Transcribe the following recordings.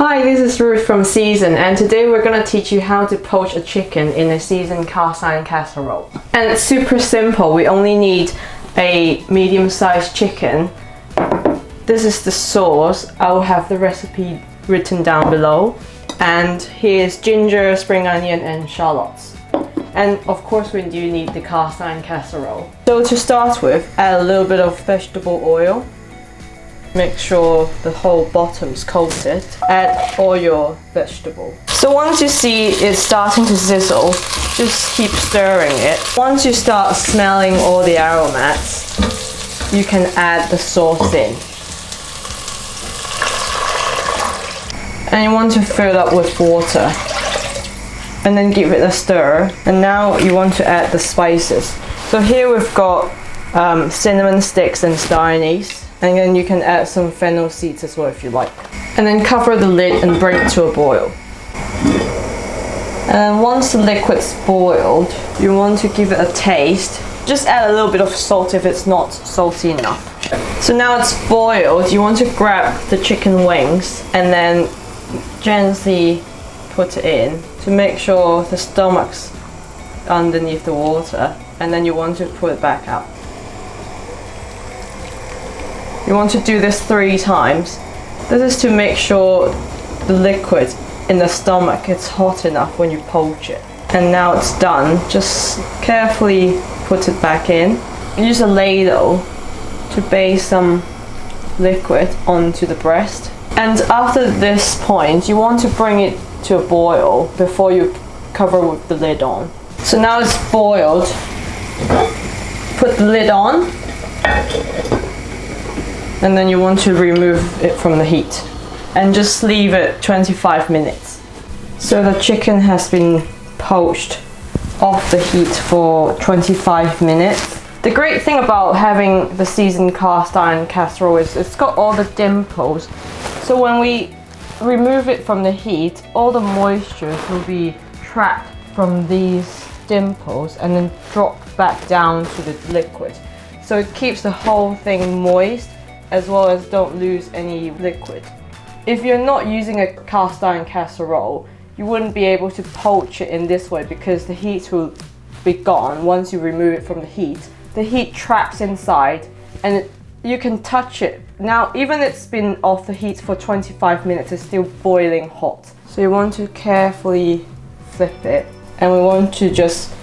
Hi, this is Ruth from Season, and today we're going to teach you how to poach a chicken in a seasoned cast iron casserole. And it's super simple. We only need a medium-sized chicken. This is the sauce. I'll have the recipe written down below. And here's ginger, spring onion and shallots. And of course we do need the cast iron casserole. So to start with, add a little bit of vegetable oil. Make sure the whole bottom's coated. Add all your vegetable. So once you see it's starting to sizzle, just keep stirring it. Once you start smelling all the aromats, you can add the sauce in. And you want to fill it up with water. And then give it a stir. And now you want to add the spices. So here we've got cinnamon sticks and star anise. And then you can add some fennel seeds as well if you like. And then cover the lid and bring it to a boil. And once the liquid's boiled, you want to give it a taste. Just add a little bit of salt if it's not salty enough. So now it's boiled, you want to grab the chicken wings and then gently put it in to make sure the stomach's underneath the water. And then you want to pull it back out. You want to do this 3 times. This is to make sure the liquid in the stomach is hot enough when you poach it. And now it's done. Just carefully put it back in. Use a ladle to base some liquid onto the breast. And after this point, you want to bring it to a boil before you cover with the lid on. So now it's boiled. Put the lid on. And then you want to remove it from the heat and just leave it 25 minutes. So the chicken has been poached off the heat for 25 minutes. The great thing about having the seasoned cast iron casserole is it's got all the dimples. So when we remove it from the heat, all the moisture will be trapped from these dimples and then drop back down to the liquid. So it keeps the whole thing moist, as well as don't lose any liquid. If you're not using a cast iron casserole, you wouldn't be able to poach it in this way because the heat will be gone once you remove it from the heat. The heat traps inside and you can touch it. Now, even it's been off the heat for 25 minutes, it's still boiling hot. So you want to carefully flip it and we want to just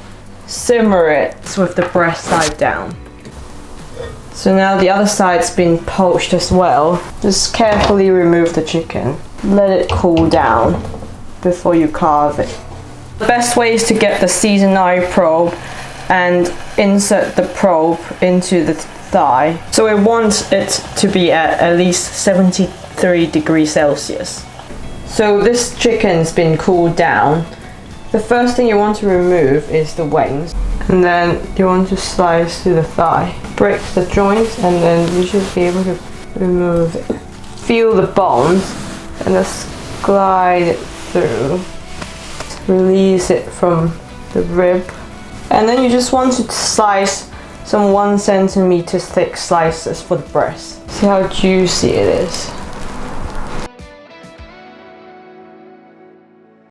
simmer it with the breast side down. So now the other side's been poached as well. Just carefully remove the chicken. Let it cool down before you carve it. The best way is to get the seasoned eye probe and insert the probe into the thigh. So we want it to be at least 73 degrees Celsius. So this chicken's been cooled down. The first thing you want to remove is the wings. And then you want to slice through the thigh. Break the joints and then you should be able to remove it. Feel the bones and just glide it through. Release it from the rib. And then you just want to slice some 1 centimeter thick slices for the breast. See how juicy it is.